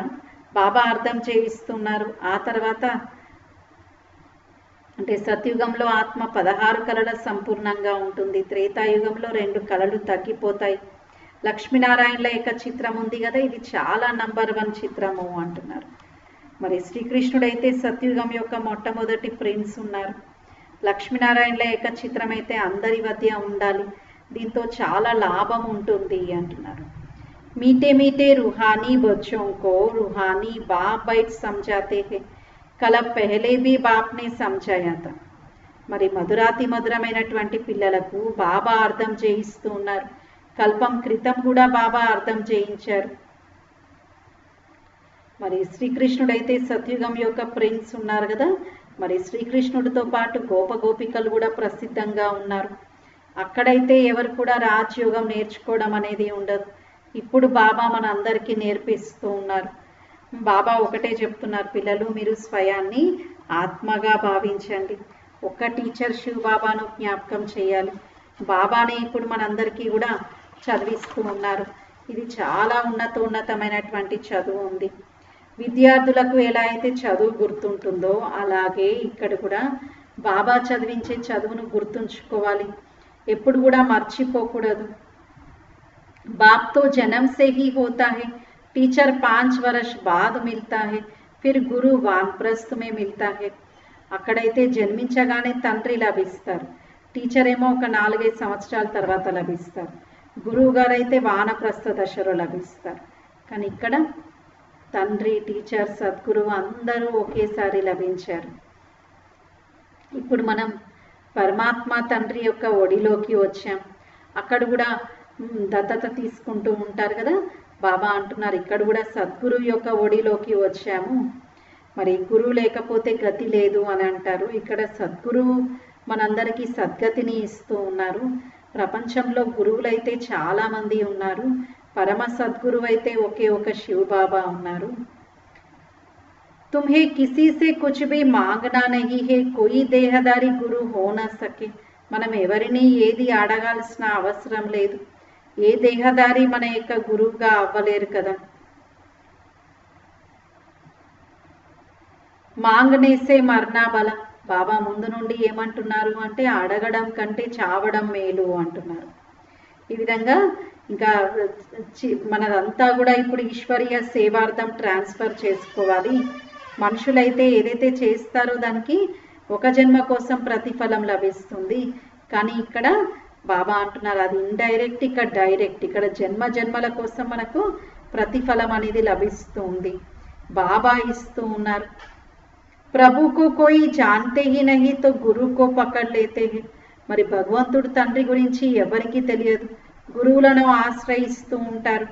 బాబా అర్థం చేయిస్తున్నారు. ఆ తర్వాత అంటే సత్యుగంలో ఆత్మ 16 కళల సంపూర్ణంగా ఉంటుంది, త్రేతాయుగంలో 2 కళలు తగ్గిపోతాయి. లక్ష్మీనారాయణల యొక్క చిత్రం ఉంది కదా, ఇది చాలా నంబర్ 1 చిత్రము అంటున్నారు. మరి శ్రీకృష్ణుడైతే సత్యుగం యొక్క మొట్టమొదటి ప్రిన్స్ ఉన్నారు. లక్ష్మీనారాయణల యొక్క చిత్రం అయితే అందరి మధ్య ఉండాలి, దీంతో చాలా లాభం ఉంటుంది అంటున్నారు. మీటే మీటే रूहानी बच्चों को रूहानी बाप बैठ समझाते हैं, कल पहले भी बाप ने समझाया था. మరి మధురాతి మధురమైనటువంటి పిల్లలకు బాబా అర్థం చేయిస్తూ ఉన్నారు. కల్పం క్రితం కూడా బాబా అర్థం చేయించారు. మరి శ్రీకృష్ణుడైతే సత్యుగం యొక్క ప్రిన్స్ ఉన్నారు కదా. మరి శ్రీకృష్ణుడితో పాటు గోపగోపికలు కూడా ప్రసిద్ధంగా ఉన్నారు. అక్కడైతే ఎవరు కూడా రాజయోగం నేర్చుకోవడం అనేది ఉండదు. ఇప్పుడు బాబా మన అందరికీ నేర్పిస్తూ ఉన్నారు. బాబా ఒకటే చెప్తున్నారు, పిల్లలు మీరు స్వయాన్ని ఆత్మగా భావించండి. ఒక్క టీచర్ శివ్ బాబాను జ్ఞాపకం చేయాలి. బాబానే ఇప్పుడు మనందరికీ కూడా చదివిస్తూ ఉన్నారు. ఇది చాలా ఉన్నతమైనటువంటి చదువు ఉంది. విద్యార్థులకు ఎలా అయితే చదువు గుర్తుంటుందో అలాగే ఇక్కడ కూడా బాబా చదివించే చదువును గుర్తుంచుకోవాలి, ఎప్పుడు కూడా మర్చిపోకూడదు. बाप तो जन्म से ही होता है, टीचर 5 वर्ष बाद मिलता है, फिर गुरु वानप्रस्थ में मिलता है. అక్కడైతే జన్మించగానే తండ్రి లభిస్తారు, టీచర్ ఏమో ఒక 4-5 సంవత్సరాల తర్వాత లభిస్తారు, గురువు గారు అయితే వానప్రస్థ దశలో లభిస్తారు. కానీ ఇక్కడ తండ్రి, టీచర్, సద్గురువు అందరూ ఒకేసారి లభించారు. ఇప్పుడు మనం పరమాత్మ తండ్రి యొక్క ఒడిలోకి వచ్చాం. అక్కడ కూడా దత్తత తీసుకుంటూ ఉంటారు కదా. బాబా అంటున్నారు, ఇక్కడ కూడా సద్గురువు యొక్క ఒడిలోకి వచ్చాము. మరి గురువు లేకపోతే గతి లేదు అని అంటారు. ఇక్కడ సద్గురువు మనందరికీ సద్గతిని ఇస్తూ ఉన్నారు. ప్రపంచంలో గురువులైతే చాలా మంది ఉన్నారు, పరమ సద్గురువు అయితే ఒకే ఒక శివ్ బాబా ఉన్నారు. తుమ్హే కిసీ సే కుచ్ భీ మాంగనా నహీ హే, కోయి దేహదారి గురు హో నా సకే. మనం ఎవరిని ఏది అడగాల్సిన అవసరం లేదు, ఏ దేహదారి మన యొక్క గురువుగా అవ్వలేరు కదా. మాంగనేసే మర్నా బల. బాబా ముందు నుండి ఏమంటున్నారు అంటే అడగడం కంటే చావడం మేలు అంటున్నారు. ఈ విధంగా ఇంకా మనదంతా కూడా ఇప్పుడు ఈశ్వరీయ సేవార్థం ట్రాన్స్ఫర్ చేసుకోవాలి. మనుషులైతే ఏదైతే చేస్తారో దానికి ఒక జన్మ కోసం ప్రతిఫలం లభిస్తుంది. కానీ ఇక్కడ బాబా అంటున్నారు అది ఇండైరెక్ట్, ఇక్కడ డైరెక్ట్. ఇక్కడ జన్మ జన్మల కోసం మనకు ప్రతిఫలం అనేది లభిస్తుంది, బాబా ఇస్తూ ఉన్నారు. ప్రభుకు కోయి జాన్తే హీ నహీ తో గురువుకో పకడ్ లేతే హీ. మరి భగవంతుడు తండ్రి గురించి ఎవరికి తెలియదు, గురువులను ఆశ్రయిస్తూ ఉంటారు.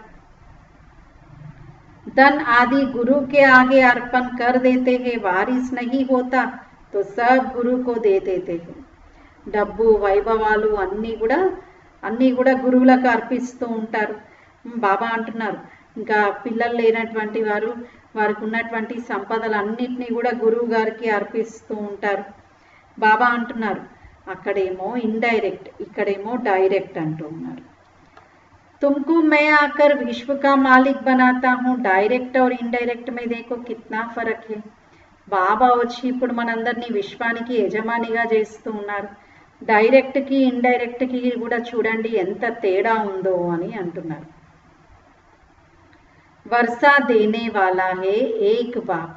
ధన్ ఆది గురువుకే ఆగే అర్పణ కర్ దేతే హే, వారిస్ నహీ హోతా తో సబ్ గురువుకో దే దేతే హే. డబ్బు, వైభవాలు అన్నీ కూడా గురువులకు అర్పిస్తూ ఉంటారు. బాబా అంటున్నారు ఇంకా పిల్లలు లేనటువంటి వారికి ఉన్నటువంటి సంపదలన్నిటినీ కూడా గురువు గారికి అర్పిస్తూ ఉంటారు. బాబా అంటున్నారు అక్కడేమో ఇండైరెక్ట్, ఇక్కడేమో డైరెక్ట్ అంటూ ఉన్నారు. तुमको मैं आकर विश्व का मालिक बनाता हूँ, डायरेक्ट और इनडायरेक्ट में देखो कितना फर्क है. బాబా వచ్చి ఇప్పుడు మనందరినీ విశ్వానికి యజమానిగా చేస్తూ ఉన్నారు. డైరెక్ట్కి ఇండైరెక్ట్కి కూడా చూడండి ఎంత తేడా ఉందో అని అంటున్నారు. వర్షా దేనే వాలా హే ఏక్ బాప్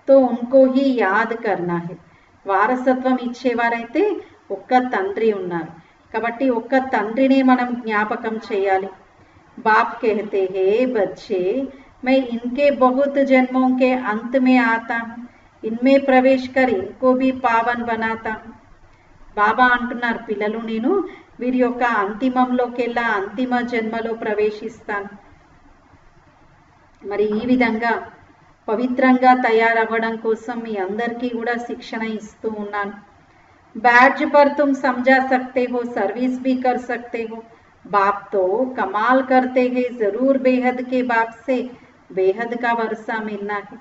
తో ఉన్కో హీ యాద్ కర్నా హే. వారసత్వం ఇచ్చేవారైతే ఒక్క తండ్రి ఉన్నారు కాబట్టి ఒక్క తండ్రినే మనం జ్ఞాపకం చేయాలి. बाप कहते हैं बच्चे मैं इनके बहुत जन्मों के अंत में आता हूँ, इनमें प्रवेश कर इनको भी पावन बनाता हूँ. బాబా అంటున్నారు పిల్లలు నేను వీరి యొక్క అంతిమంలోకెల్లా అంతిమ జన్మలో ప్రవేశిస్తాను. మరి ఈ విధంగా పవిత్రంగా తయారవ్వడం కోసం మీ అందరికీ కూడా శిక్షణ ఇస్తూ ఉన్నాను. बैज पर तुम समझा सकते हो, सर्विस भी कर सकते हो. बाप तो कमाल करते हैं, जरूर बेहद के बाप से बेहद का वर्षा मिलना है.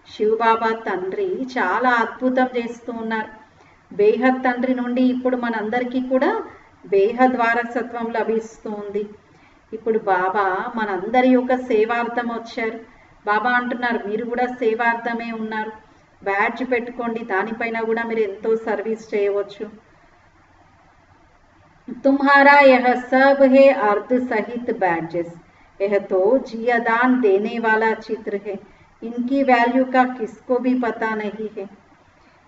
శివ బాబా తండ్రి చాలా అద్భుతం చేస్తూ ఉన్నారు. బేహద్ తండ్రి నుండి ఇప్పుడు మనందరికీ కూడా బేహద్ వారసత్వం లభిస్తూ ఉంది. ఇప్పుడు బాబా మనందరి యొక్క సేవార్థం వచ్చారు. బాబా అంటున్నారు మీరు కూడా సేవార్థమే ఉన్నారు. బ్యాడ్జ్ పెట్టుకోండి, దానిపైన కూడా మీరు ఎంతో సర్వీస్ చేయవచ్చు. तुम्हारा यह सब है अर्ध सहित बैजेस, यह तो जियादान देने वाला चित्र है, इनकी वैल्यू का किसको भी पता नहीं है.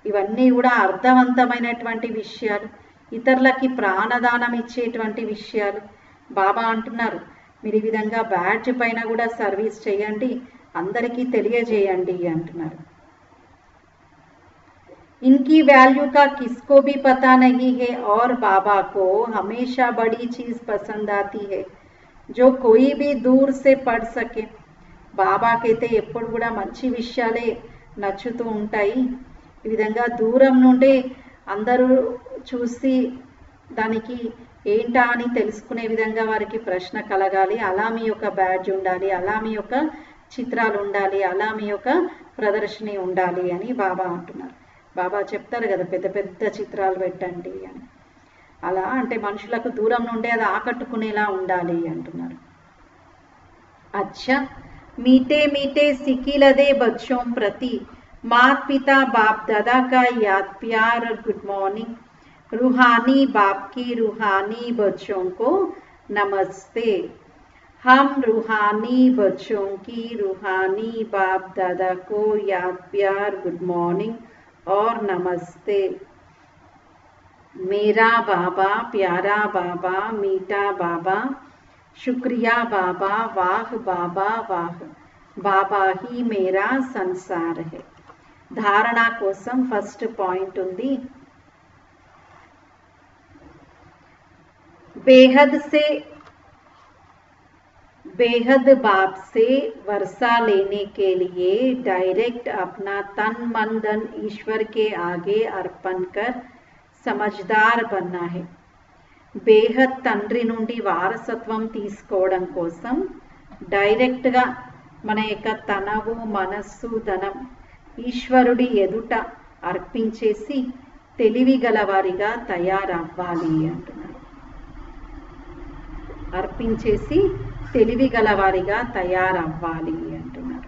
ఇవన్నీ కూడా అర్థవంతమైనటువంటి విషయాలు, ఇతరులకి ప్రాణదానం ఇచ్చేటువంటి విషయాలు. బాబా అంటున్నారు మీరు ఈ విధంగా బ్యాడ్జ్ పైన కూడా సర్వీస్ చేయండి, అందరికీ తెలియజేయండి అంటున్నారు. इनकी वैल्यू का किसको भी पता नहीं है और बाबा को हमेशा बड़ी चीज पसंद आती है जो कोई भी दूर से पढ़ सके. బాబాకైతే ఎప్పుడు కూడా మంచి విషయాలే నచ్చుతూ ఉంటాయి. ఈ విధంగా దూరం నుండి అందరూ చూసి దానికి ఏంటా అని తెలుసుకునే విధంగా వారికి ప్రశ్న కలగాలి. అలా మీ యొక్క బ్యాడ్జ్ ఉండాలి, అలా మీ యొక్క చిత్రాలు ఉండాలి, అలా మీ యొక్క ప్రదర్శన ఉండాలి అని బాబా అంటున్నారు. బాబా చెప్తారు కదా పెద్ద పెద్ద చిత్రాలు పెట్టండి అని. అలా అంటే మనుషులకు దూరం నుండి అది ఆకట్టుకునేలా ఉండాలి అంటున్నారు. अच्छा मीठे मीठे सिकिलदे बच्चों प्रति मात पिता बाप दादा का याद प्यार और गुड मॉर्निंग. रूहानी बाप की रूहानी बच्चों को नमस्ते. हम रूहानी बच्चों की रूहानी बाप दादा को याद प्यार गुड मॉर्निंग और नमस्ते. मेरा बाबा, प्यारा बाबा, मीठा बाबा, शुक्रिया बाबा, वाह बाबा वाह. बाबा ही मेरा संसार है. धारणा कोसम फर्स्ट पॉइंट ఉంది. बेहद बाप से वर्षा लेने के लिए डायरेक्ट अपना तन मन धन ईश्वर के आगे अर्पण कर समझदार बनना है. బేహద్ తండ్రి నుండి వారసత్వం తీసుకోవడం కోసం డైరెక్ట్గా మన యొక్క తనవు మనస్సు ధనం ఈశ్వరుడి ఎదుట అర్పించేసి తెలివి గలవారిగా తయారవ్వాలి అంటున్నారు. అర్పించేసి తెలివి గలవారిగా తయారవ్వాలి అంటున్నారు.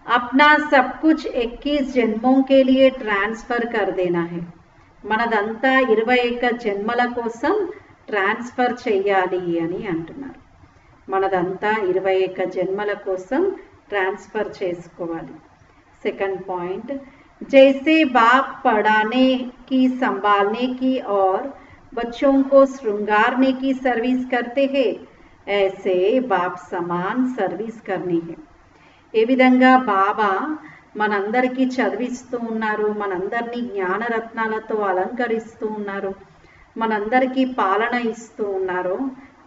अपना सब कुछ 21 जन्मों के लिए ट्रांसफर कर देना है. మనదంతా 21 జన్మల కోసం ట్రాన్స్ఫర్ చేయాలి అని అంటున్నారు. మనదంతా 21 జన్మల కోసం ట్రాన్స్ఫర్ చేసుకోవాలి. సెకండ్ పాయింట్ जैसे बाप पढ़ाने की, संभालने की और बच्चों को श्रृंगारने की सर्विस करते हैं, ऐसे बाप समान सर्विस करनी है. ఏ విధంగా బాబా మనందరికీ చదివిస్తూ ఉన్నారు, మనందరినీ జ్ఞానరత్నాలతో అలంకరిస్తూ ఉన్నారు, మనందరికీ పాలన ఇస్తూ ఉన్నారు,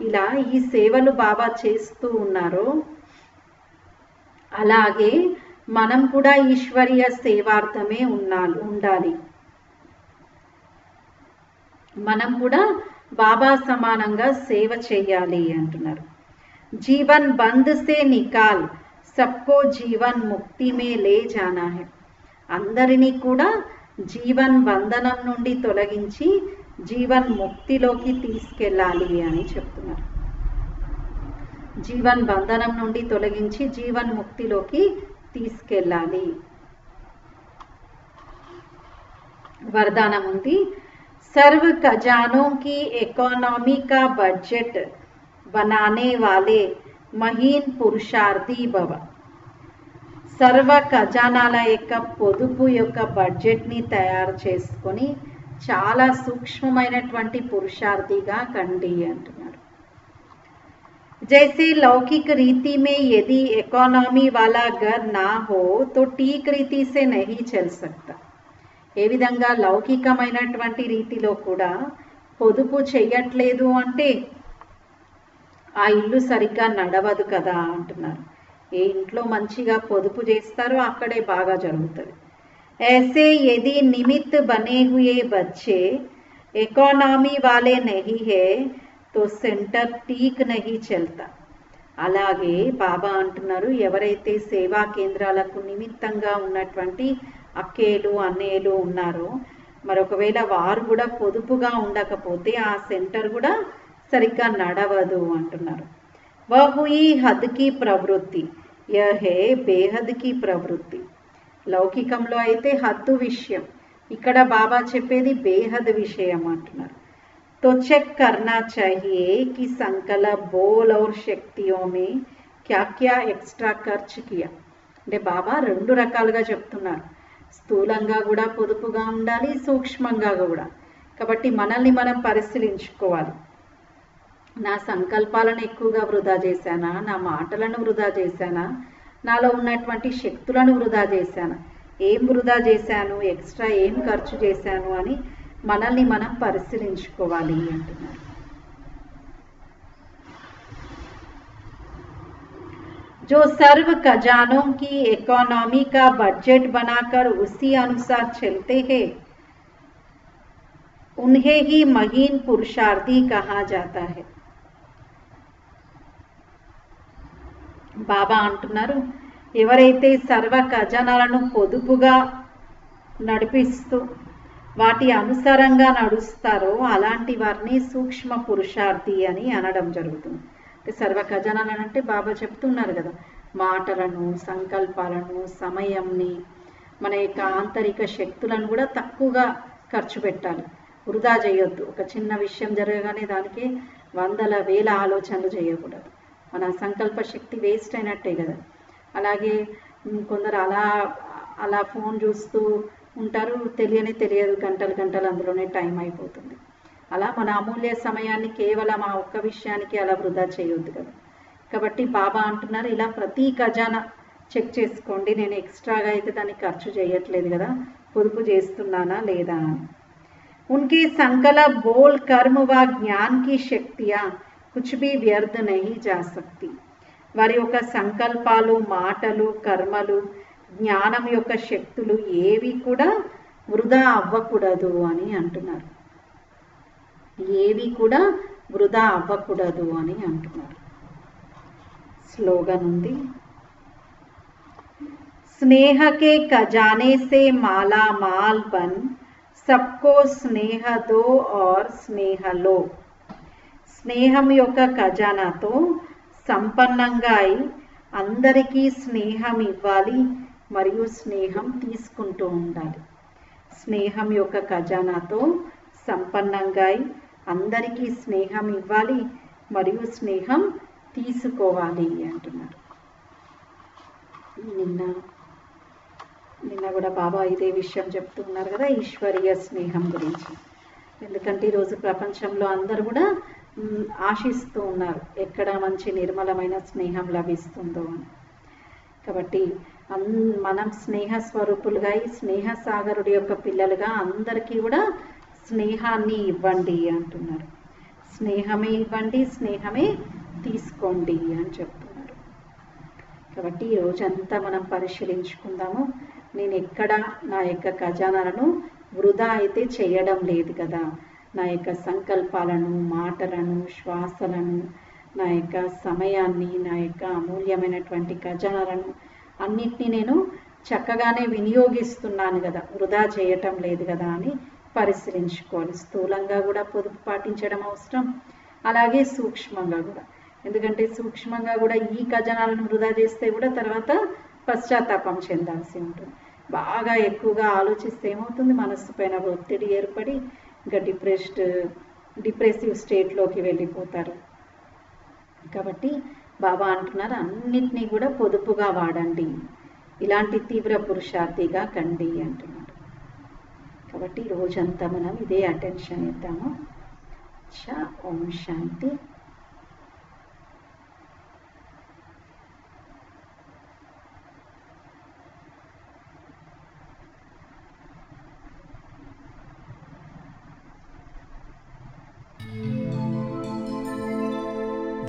ఇలా ఈ సేవలు బాబా చేస్తూ ఉన్నారు. అలాగే మనం కూడా ఈశ్వరీయ సేవార్థమే ఉండాలి. మనం కూడా బాబా సమానంగా సేవ చేయాలి అంటున్నారు. జీవన్ బంద్ సే నికాల్ सबको जीवन मुक्ति में ले जाना है. అందరినీ కూడా జీవన్ బంధనం నుండి తొలగించి జీవన్ ముక్తిలోకి తీసుకెళ్ళాలి అని చెప్తున్నారు. జీవన్ బంధనం నుండి తొలగించి జీవన్ ముక్తిలోకి తీసుకెళ్ళాలి. వరదానం ఉంది. सर्व खजानों की इकोनॉमी का बजट बनाने वाले మహీన్ పురుషార్థి భవ. సర్వ ఖజానాల యొక్క పొదుపు యొక్క బడ్జెట్ని తయారు చేసుకొని చాలా సూక్ష్మమైనటువంటి పురుషార్థిగా కండి అంటున్నారు. जैसे लौकिक रीति में यदि इकोनॉमी वाला घर ना हो तो टीक रीति से नहीं चल सकता. ఏ విధంగా లౌకికమైనటువంటి రీతిలో కూడా పొదుపు చెయ్యట్లేదు అంటే ఆ ఇల్లు సరిగ్గా నడవదు కదా అంటున్నారు. ఏ ఇంట్లో మంచిగా పొదుపు చేస్తారో అక్కడే బాగా జరుగుతుంది. ऐसे यदि निमित्त बने हुए बच्चे इकोनॉमी वाले नहीं है तो सेंटर ठीक नहीं चलता. అలాగే బాబా అంటున్నారు, ఎవరైతే సేవా కేంద్రాలకు నిమిత్తంగా ఉన్నటువంటి అక్కేలు అన్నేలు ఉన్నారో మరొకవేళ వారు కూడా పొదుపుగా ఉండకపోతే ఆ సెంటర్ కూడా సరిగ్గా నడవదు అంటున్నారు. వహుయి హద్ కి ప్రవృత్తి, యహే బేహద్ కి ప్రవృత్తి. లౌకికంలో అయితే హద్దు విషయం, ఇక్కడ బాబా చెప్పేది బేహద్ విషయం అంటున్నారు. तो चेक करना चाहिए कि संकल्प बोल और शक्तियों में क्या क्या एक्स्ट्रा खर्च किया. అంటే బాబా రెండు రకాలుగా చెప్తున్నారు, స్థూలంగా కూడా పొదుపుగా ఉండాలి, సూక్ష్మంగా కూడా. కాబట్టి మనల్ని మనం పరిశీలించుకోవాలి. నా సంకల్పాలను ఎక్కువగా వృధా చేశానా, నా మాటలను వృధా చేశానా, నాలో ఉన్నటువంటి శక్తులను వృధా చేశానా, ఏం వృధా చేశాను, ఎక్స్ట్రా ఏం ఖర్చు చేశాను అని మనల్ని మనం పరిశీలించుకోవాలి అంటున్నారు. जो सर्व खजानों की इकोनॉमी का बजट बनाकर उसी अनुसार चलते हैं उन्हें ही महीन पुरुषार्थी कहा जाता है. బాబా అంటున్నారు, ఎవరైతే సర్వ ఖజానాలను పొదుపుగా నడిపిస్తూ వాటి అనుసారంగా నడుస్తారో అలాంటి వారిని సూక్ష్మ పురుషార్థి అని అనడం జరుగుతుంది. సర్వ ఖజానాలను అంటే బాబా చెప్తున్నారు కదా, మాటలను, సంకల్పాలను, సమయంని, మన యొక్క ఆంతరిక శక్తులను కూడా తక్కువగా ఖర్చు పెట్టాలి, వృధా చేయొద్దు. ఒక చిన్న విషయం జరగగానే దానికి వందల వేల ఆలోచనలు చేయకూడదు. మన సంకల్ప శక్తి వేస్ట్ అయినట్టే కదా. అలాగే కొందరు అలా ఫోన్ చూస్తూ ఉంటారు, తెలియదు, గంటలు గంటలు అందులోనే టైం అయిపోతుంది. అలా మన అమూల్య సమయాన్ని కేవలం ఆ ఒక్క విషయానికి అలా వృధా చేయొద్దు కదా. కాబట్టి బాబా అంటున్నారు, ఇలా ప్రతి ఖజానా చెక్ చేసుకోండి, నేను ఎక్స్ట్రాగా అయితే దాన్ని ఖర్చు చేయట్లేదు కదా, పొదుపు చేస్తున్నానా లేదా అని. उनके संकल्प बोल कर्म व ज्ञान की शक्तियां कुछ भी व्यर्थ नहीं जा सकती. వారి యొక్క సంకల్పాలు, మాటలు, కర్మలు, జ్ఞానం యొక్క శక్తులు ఏవి కూడా వృధా అవ్వకూడదు అని అంటున్నారు. ఏవి కూడా వృధా అవ్వకూడదు అని అంటున్నారు. స్లోగన్ ఉంది, स्नेह के खजाने से माला माल बन सबको स्नेह दो और स्नेह लो. స్నేహం యొక్క ఖజానాతో సంపన్నంగా అయి అందరికీ స్నేహం ఇవ్వాలి మరియు స్నేహం తీసుకుంటూ ఉండాలి. స్నేహం యొక్క ఖజానాతో సంపన్నంగా అయి అందరికీ స్నేహం ఇవ్వాలి మరియు స్నేహం తీసుకోవాలి అంటున్నారు. నిన్న కూడా బాబా ఇదే విషయం చెప్తున్నారు కదా, ఈశ్వరీయ స్నేహం గురించి. ఎందుకంటే ఈరోజు ప్రపంచంలో అందరూ కూడా ఆశిస్తూ ఉన్నారు ఎక్కడ మంచి నిర్మలమైన స్నేహం లభిస్తుందో అని. కాబట్టి మనం స్నేహ స్వరూపులుగా ఈ స్నేహ సాగరుడి యొక్క పిల్లలుగా అందరికీ కూడా స్నేహాన్ని ఇవ్వండి అంటున్నారు. స్నేహమే ఇవ్వండి, స్నేహమే తీసుకోండి అని చెప్తున్నారు. కాబట్టి ఈ రోజంతా మనం పరిశీలించుకుందాము, నేను ఎక్కడ నా యొక్క ఖజానాలను వృధా అయితే చేయడం లేదు కదా. నా యొక్క సంకల్పాలను, మాటలను, శ్వాసలను, నా యొక్క సమయాన్ని, నా యొక్క అమూల్యమైనటువంటి ఖజానాలను అన్నిటినీ నేను చక్కగానే వినియోగిస్తున్నాను కదా, వృధా చేయటం లేదు కదా అని పరిశీలించుకోవాలి. స్థూలంగా కూడా పొదుపు పాటించడం అవసరం, అలాగే సూక్ష్మంగా కూడా. ఎందుకంటే సూక్ష్మంగా కూడా ఈ ఖజానాలను వృధా చేస్తే కూడా తర్వాత పశ్చాత్తాపం చెందాల్సి ఉంటుంది. బాగా ఎక్కువగా ఆలోచిస్తే ఏమవుతుంది, మనస్సు పైన ఒత్తిడి ఏర్పడి ఇంకా డిప్రెసివ్ స్టేట్లోకి వెళ్ళిపోతారు. కాబట్టి బాబా అంటున్నారు, అన్నిటినీ కూడా పొదుపుగా వాడండి, ఇలాంటి తీవ్ర పురుషార్థిగా కండి అంటున్నారు. కాబట్టి రోజంతా మనం ఇదే అటెన్షన్ ఇద్దాము. ఓం శాంతి.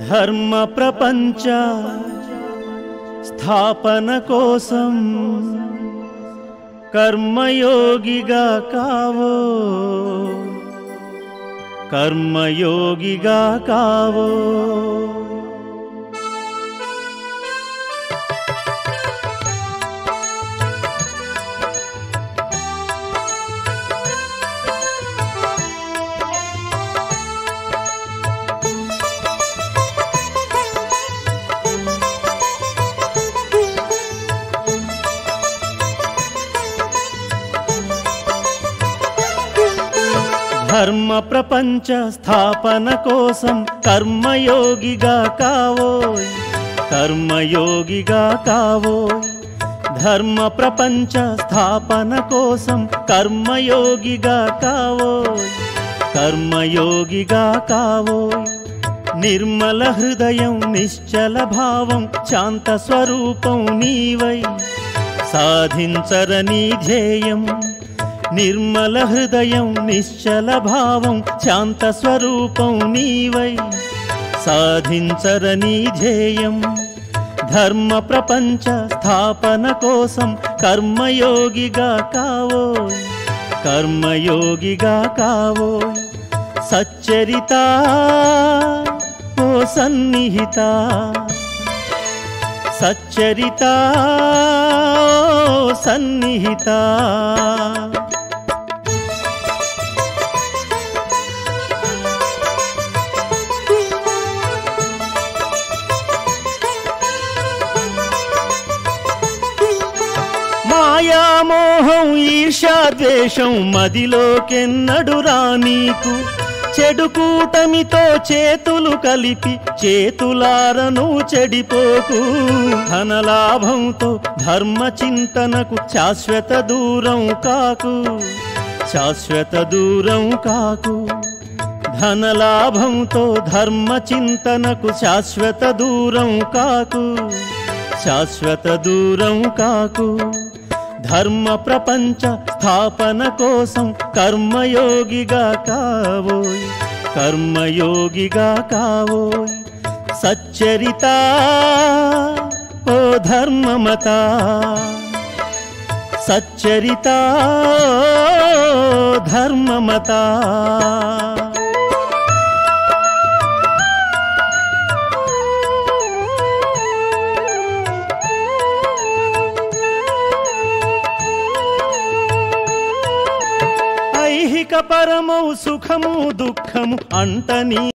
ధర్మ ప్రపంచ స్థాపన కోసం కర్మయోగిగా కావో, కర్మయోగిగా కావో. ధర్మ ప్రపంచ స్థాపన కోసం కర్మయోగిగా కావోయ్, కర్మయోగిగా కావోయ్. ధర్మ ప్రపంచ స్థాపన కోసం కర్మయోగిగా కావోయ్, కర్మయోగిగా కావోయ్. నిర్మల హృదయం నిశ్చల భావం శాంత స్వరూపం నీవై సాధించరని ధ్యేయం. నిర్మల హృదయం నిశ్చల భావం శాంత స్వరూపం నీవై సాధించరని ధ్యేయం. ధర్మ ప్రపంచ స్థాపన కోసం కర్మయోగిగా కావోయ్, కర్మయోగిగా కావోయ్. సచ్చరిత ఓ సన్నిహిత, సచ్చరిత ఓ సన్నిహిత. మాయామోహం ఈర్ష్యాద్వేషం మదిలోకెన్నడురా నీకు. చెడు కూటమితో చేతులు కలిపి చేతులారను చెడిపోకు. ధనలాభంతో ధర్మ చింతనకు శాశ్వత దూరం కాకు, శాశ్వత దూరం కాకు. ధనలాభంతో ధర్మ చింతనకు శాశ్వత దూరం కాకు, శాశ్వత దూరం కాకు. ధర్మ ప్రపంచ స్థాపన కోసం కర్మయోగిగా కావోయ్, కర్మయోగిగా కావోయ్. సచ్చరిత ఓ ధర్మమత, సచ్చరిత ఓ ధర్మమత. ఐహిక పరమౌ సుఖము దుఃఖము అంటని